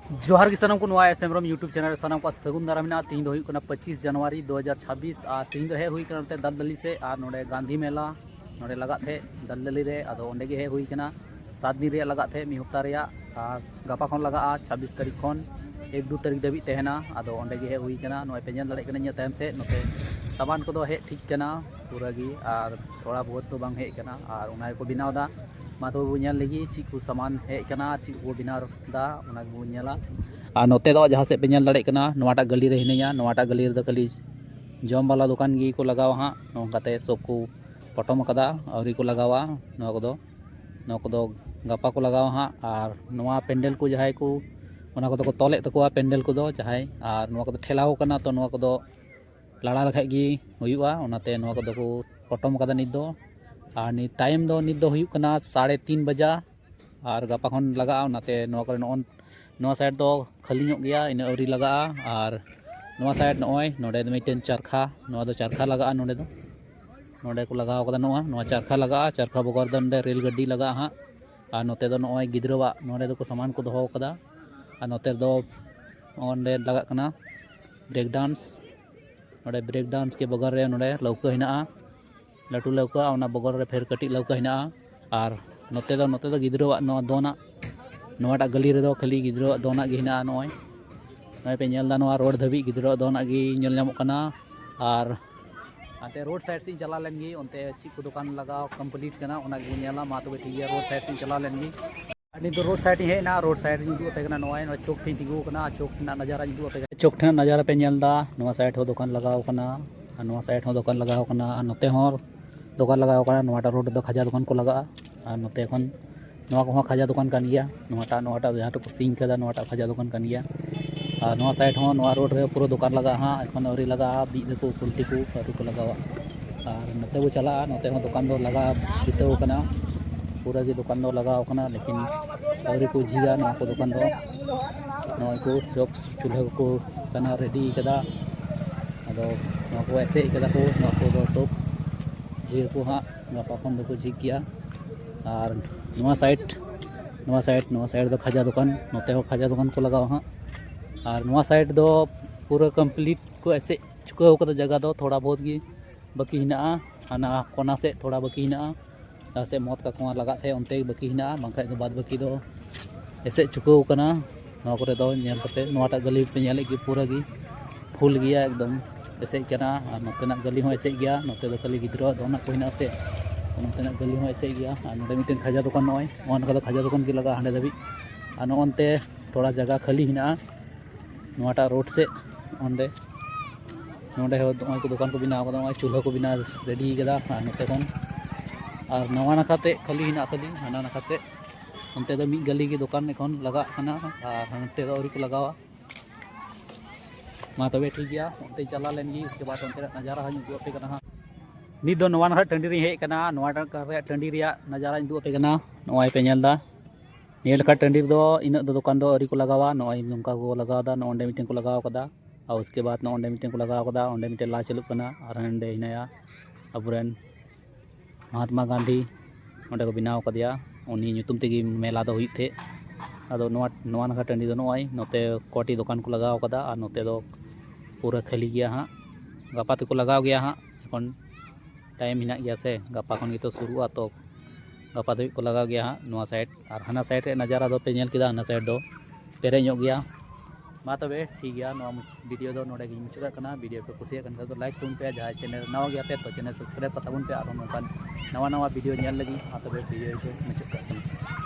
जोहार की सनम को नवा एसएमरम यूट्यूब चैनल सनम को सगुन दारामिना तीन दो 25 जनवरी 2026 और तीन हे हुई करते दलदली से और नोडे गांधी मेला नोडे लगा थे दलदली रे अदो ओंडे गे हुई कना 7 दिन रे लगा थे मि हफ्ता रे और गापा खन लगा 26 तारीख खन 1-2 तारीख दबित तहना अदो ओंडे गे हुई कना नोय पेजन लड़े कना टाइम से नोते सामान को हे ठीक कना पूरा गी और थोड़ा बहुत तो बांग हे कना और उना को बनाव दा मा तो बुझल लगी ची को सामान हे कना ची को बनाव दा उना को बुझला और नोते दो जहाँ से पे नल दाड़े कना नोवाटा गली रे हिनाया नोवाटा गली रे खाली जम वाला दुकान गी को लगावा हाँ नोकाते सब को पटम कदा आवरी को लगावा नोआ को गापा को लगावा हाँ और नोआ पेंडल को जहाँ को ओना को तोले तकोआ पेंडल को जहाँ और नोआ को ठेलाव कना तो नोआ को लड़ा लखा गी हुयुआ ओनाते नोआ को पटम कदा नित दो और नि टाइम दो नित दो हुयुक कना 3:30 बजा और गापा खन लगा ओनाते नोआ को नोआ साइड दो खाली ᱧᱚᱜ गया इन अवरी लगा और नोआ साइड नॉय नोडे मिटन चरखा नोआ दो चरखा लगा नोडे को लगाव कदा नोआ चरखा लगा चरखा बगर दो नोडे रेल गाड़ी लगा हाँ और नोते दो नॉय गिद्रवा नोडे दो को सामान को दोहो कदा और नोते दो ओंडे लगा कना ब्रेक डांस नोडे ब्रेक डांस के बगर रे नोडे लौका हिना लाटू लौका ओना बगर रे फेर कटी लौका हिना और नोते दो गिद्रवा नोआ दोना नोवाटा गली रे दो खाली गिद्रो दोना गे हिना नॉय पे नेलदा नोआ रोड धबी गिद्रो दोना गे नेल नामो कना और आते रोड साइड से चला लेनगी ओनते ची को दुकान लगाओ कंप्लीट कना ओना गे नेला मा तो ठीक है रोड साइड से चला लेनगी अनि तो रोड साइड हे ना रोड साइड जुदु पे कना नॉय नो चौक थी तिगु कना चौक ना नजारा जुदु पे चौक ठना नजारा पे नेलदा नोआ साइड हो दुकान लगाओ कना नोआ साइड हो दुकान लगाओ कना नोते हो दुकान लगाओ कना नोआटा रोड दो खजा दुकान को लगा और नोते खन नोआ को खजा दुकान कान गया नोआटा जहाँ को सिंग कदा नोआटा खजा दुकान कान गया और नोआ साइड हो नोआ रोड रे पूरा दुकान लगा हाँ एखन अवरी लगा बीज को कुल्ती को अवरी को लगावा और नोते को चला नोते हो दुकान दो लगा बिताव कना पूरा की दुकान दो लगाव कना लेकिन अवरी को झिगा नोआ को दुकान दो नोआ को सब चूल्हा को कना रेडी कदा अदो नोआ को ऐसे कदा को नोआ को दो सब झिग को हाँ गापा खन दो को झिग गया और नोआ साइड दो खजा दुकान नोते हो खजा दुकान को लगाओ हाँ और नोआ साइड दो पूरा कंप्लीट को ऐसे चुकाव कदा जगह दो थोड़ा बहुत गी बाकी हिना हाना कोना से थोड़ा बाकी हिना जहाँ से मौत का कुआं लगा थे उनते बाकी हिना बांखा दो बाद बाकी दो ऐसे चुकाव कना नोआ करे दो नेल कते नोआटा गली पे नेल की पूरा गी फुल गया एकदम ऐसे कना और नोतेना गली हो ऐसे गया नोते दो खाली गिद्रो दोना को हिनाते नोतेना गली हो ऐसे गया और नोडे मिटन खजा दुकान नॉय ओन का खजा दुकान की लगा हांडे दबी और नोनते थोड़ा जगह खाली हिना नोआटा रोड से ओंडे नोडे हो को दुकान को बनाव कदा चूल्हा को बना रेडी कदा और नोते खन और नवा नाखाते खाली हिना खाली हाना नाखाते ओनते दो मिद गली की दुकान एखन लगा कना और हानते दो अवरी को लगावा मा तबे ठीक गया ओनते चला लेनगी उसके बाद ओनते नजारा हजू को पे कना नित दो नवा नाखा टंडी रे हे कना नवा टंडी रे नजारा दु पे कना नोय पे नेलदा नेल का टंडी दो इन दो दुकान दो अरी को लगावा नोय नंका को लगादा नोंडे मिटिंग को लगाव कदा और उसके बाद नोंडे मिटिंग को लगाव कदा ओंडे मिटे ला चलुक कना और हंडे हिनाया अबुरेन महात्मा गांधी ओंडे को बनाव कदिया उनी nyutum तेगी मेला दो हुई थे अदो नवा नाखा टंडी दो नोय नोते कोटी दुकान को लगाव कदा और नोते दो पूरा खाली गया हाँ गापा ते को लगाव गया हाँ एखन टाइम हिना गया से गापा खन गे तो शुरू तो गापा धबी को लगा गया हाँ नोआ साइड और हाना साइड रे नजारा दो पे नेल किदा हाना साइड दो पेरे ᱧᱚᱜ गया मा तबे ठीक गया नोआ वीडियो दो नोडे गे मुचाद कना वीडियो पे कुसिया कन तो लाइक तुम पे जहाँ चैनल नवा गया पे तो चैनल सब्सक्राइब कताबुन पे और नोकान नवा वीडियो नेल लगी मा तबे वीडियो को मुचाद कना।